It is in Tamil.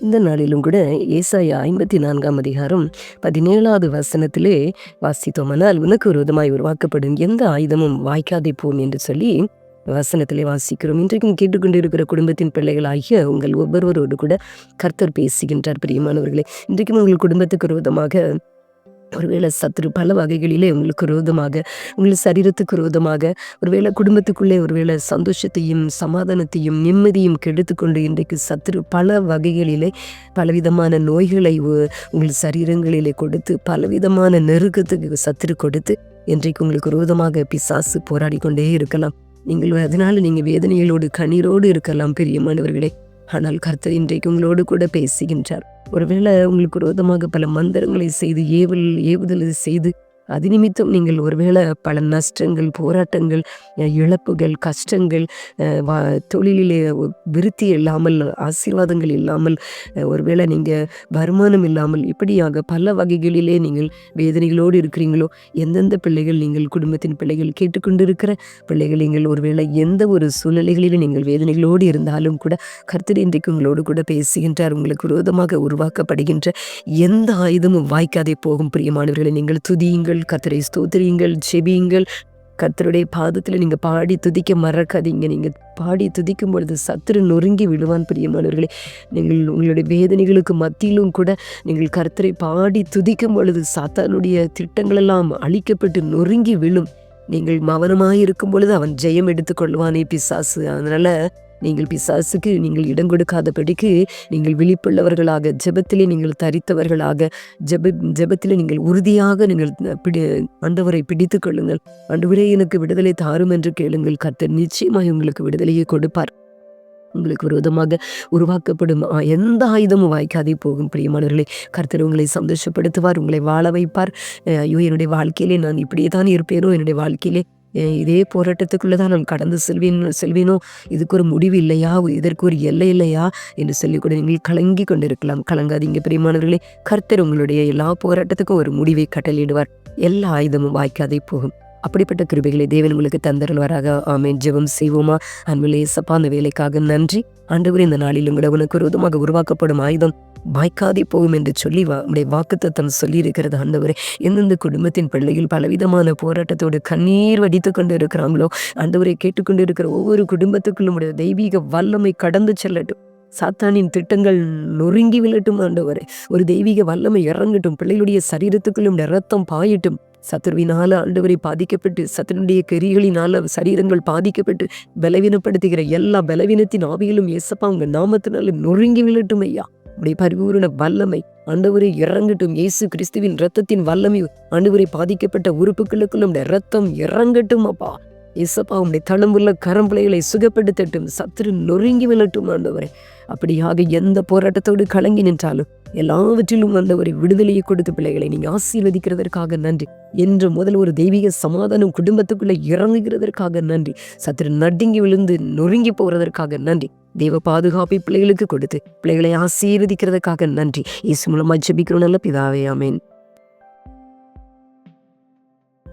இந்த நாளிலும் கூட ஏசாயா 54ஆம் அதிகாரம் 17வது வசனத்திலே வாசித்தோமானால், உனக்கு விரோதமாய் உருவாக்கப்படும் எந்த ஆயுதமும் வாய்க்காதே போம் என்று சொல்லி வசனத்திலே வாசிக்கிறோம். இன்றைக்கும் கேட்டுக்கொண்டிருக்கிற குடும்பத்தின் பிள்ளைகளாகிய உங்கள் ஒவ்வொருவரோடு கூட கர்த்தர் பேசுகின்றார். பிரியமானவர்களே, இன்றைக்கும் உங்கள் குடும்பத்துக்கு விரோதமாக ஒருவேளை சத்துரு பல வகைகளிலே உங்களுக்கு விரோதமாக, உங்கள் சரீரத்துக்கு விரோதமாக, ஒருவேளை குடும்பத்துக்குள்ளே ஒருவேளை சந்தோஷத்தையும் சமாதானத்தையும் நிம்மதியும் கெடுத்துக்கொண்டு இன்றைக்கு சத்துரு பல வகைகளிலே பலவிதமான நோய்களை உங்கள் சரீரங்களிலே கொடுத்து, பலவிதமான நெருக்கத்துக்கு சத்துரு கொடுத்து இன்றைக்கு உங்களுக்கு விரோதமாக பிசாசு போராடி கொண்டே இருக்கலாம். அதனால நீங்கள் வேதனைகளோடு கண்ணீரோடு இருக்கலாம் பிரியமானவர்களே. ஆனால் கர்த்தர் இன்றைக்கு உங்களோடு கூட பேசுகின்றார். ஒருவேளை உங்களுக்கு விரோதமாக பல மந்திரங்களை செய்து ஏவுதல் செய்து அது நிமித்தம் நீங்கள் ஒருவேளை பல நஷ்டங்கள், போராட்டங்கள், இழப்புகள், கஷ்டங்கள், தொழிலிலே விருத்தி இல்லாமல், ஆசீர்வாதங்கள் இல்லாமல், ஒருவேளை நீங்கள் வருமானம் இல்லாமல், இப்படியாக பல வகைகளிலே நீங்கள் வேதனைகளோடு இருக்கிறீங்களோ, எந்தெந்த பிள்ளைகள் நீங்கள் குடும்பத்தின் பிள்ளைகள் கேட்டுக்கொண்டிருக்கிற பிள்ளைகள் நீங்கள் ஒருவேளை எந்த ஒரு சூழ்நிலைகளிலும் நீங்கள் வேதனைகளோடு இருந்தாலும் கூட கர்த்தர் இன்றைக்கு உங்களோடு கூட பேசுகின்றார். உங்களுக்கு விரோதமாக உருவாக்கப்படுகின்ற எந்த ஆயுதமும் வாய்க்காதே போகும். பிரியமானவர்களை, நீங்கள் துதியுங்கள், கர்த்தரை ஸ்தோத்திரியுங்கள், ஜெபியுங்கள். கர்த்தருடைய பாதத்தில் நீங்கள் பாடி துதிக்க மறக்காதீங்க. நீங்கள் பாடி துதிக்கும் பொழுது சத்துரு நொறுங்கி விழுவான். பிரியமானவர்களே, நீங்கள் உங்களுடைய வேதனைகளுக்கு மத்தியிலும் கூட நீங்கள் கர்த்தரை பாடி துதிக்கும் பொழுது சாத்தானுடைய திட்டங்களெல்லாம் அழிக்கப்பட்டு நொறுங்கி விழும். நீங்கள் மௌனமாயிருக்கும் பொழுது அவன் ஜெயம் எடுத்துக்கொள்வானே பிசாசு. அதனால நீங்கள் பிசாசுக்கு நீங்கள் இடம் கொடுக்காதபடிக்கு நீங்கள் விழிப்புள்ளவர்களாக, ஜெபத்திலே நீங்கள் தரித்தவர்களாக, ஜெபத்திலே நீங்கள் உறுதியாக நீங்கள் ஆண்டவரை பிடித்து கொள்ளுங்கள். ஆண்டவரே, எனக்கு விடுதலை தாரும் என்று கேளுங்கள். கர்த்தர் நிச்சயமாய் உங்களுக்கு விடுதலையை கொடுப்பார். உங்களுக்கு விரோதமாக உருவாக்கப்படும் எந்த ஆயுதமும் வாய்க்காதே போகும். பிரியமானவர்களே, கர்த்தர் உங்களை சந்தோஷப்படுத்துவார், உங்களை வாழ வைப்பார். ஐயோ, என்னுடைய வாழ்க்கையிலே நான் இப்படியே தான் இருப்பேனோ, என்னுடைய வாழ்க்கையிலே இதே போராட்டத்துக்குள்ளதான் நான் கடந்து செல்வேனோ, இதுக்கு ஒரு முடிவு இல்லையா, இதற்கு ஒரு எல்லை இல்லையா என்று சொல்லி கூட நீங்கள் கலங்கி கொண்டிருக்கலாம். கலங்காதீங்க பிரியமானவர்களே, கர்த்தர் உங்களுடைய எல்லா போராட்டத்துக்கும் ஒரு முடிவை கட்டளையிடுவார். எல்லா ஆயுதமும் வாய்க்காதே போகும். அப்படிப்பட்ட கிருபைகளை தேவன் உங்களுக்கு தந்தருள்வாராக. ஆமென். ஜெபம் செய்வோமா? அன்பிலே இயேசப்பா, அந்த வேலைக்காக நன்றி. ஆண்டவரே, இந்த நாளிலும் கூட உனக்கு விரோதமாக உருவாக்கப்படும் ஆயுதம் வாய்க்காதே போகும் என்று சொல்லி உடைய வாக்குத்தத்தம் சொல்லி இருக்கிறது. ஆண்டவரே, எந்தெந்த குடும்பத்தின் பிள்ளைகள் பலவிதமான போராட்டத்தோடு கண்ணீர் வடித்து கொண்டு இருக்கிறாங்களோ, ஆண்டவரை கேட்டுக்கொண்டு இருக்கிற ஒவ்வொரு குடும்பத்துக்குள்ளும் உடைய தெய்வீக வல்லமை கடந்து செல்லட்டும். சாத்தானின் திட்டங்கள் நொறுங்கி விழட்டும். ஆண்டவரே, ஒரு தெய்வீக வல்லமை இறங்கட்டும். பிள்ளைகளுடைய சரீரத்துக்குள்ளும் ரத்தம் பாயட்டும். சத்துருவினால ஆண்டவரை பாதிக்கப்பட்டு, சத்துருடைய கெரிகளினால சரீரங்கள் பாதிக்கப்பட்டு பலவீனப்படுத்துகிற எல்லா பலவீனத்தின் ஆவிகளும் இயேசப்பா உங்க நாமத்தினால நொறுங்கி விழட்டும் ஐயா. உடைய பரிபூரண வல்லமை ஆண்டவரை இறங்கட்டும். இயேசு கிறிஸ்துவின் இரத்தத்தின் வல்லமை ஆண்டவரை பாதிக்கப்பட்ட உறுப்புகளுக்குள்ளும் இரத்தம் இறங்கட்டும் அப்பா. இயேசப்பா, உடைய தளம்புள்ள கரம்பிள்ளைகளை சுகப்படுத்தட்டும். சத்துரு நொறுங்கி விழட்டும் ஆண்டவரே. அப்படியாக எந்த போராட்டத்தோடு கலங்கி நின்றாலும் எல்லாவற்றிலும் ஆண்டவரை விடுதலையை கொடுத்த பிள்ளைகளை நீங்க ஆசீர்வதிக்கிறதற்காக நன்றி. என்று முதல் ஒரு தெய்வீக சமாதானம் குடும்பத்துக்குள்ள இறங்குகிறதற்காக நன்றி. சத்துரு நடுங்கி விழுந்து நொறுங்கி போறதற்காக நன்றி. தேவ பாதுகாப்பை பிள்ளைகளுக்கு கொடுத்து பிள்ளைகளை ஆசீர்வதிக்கிறதுக்காக நன்றி. இயேசு மூலமா ஜெபிக்கிறோம் நல்ல பிதாவே, ஆமென்.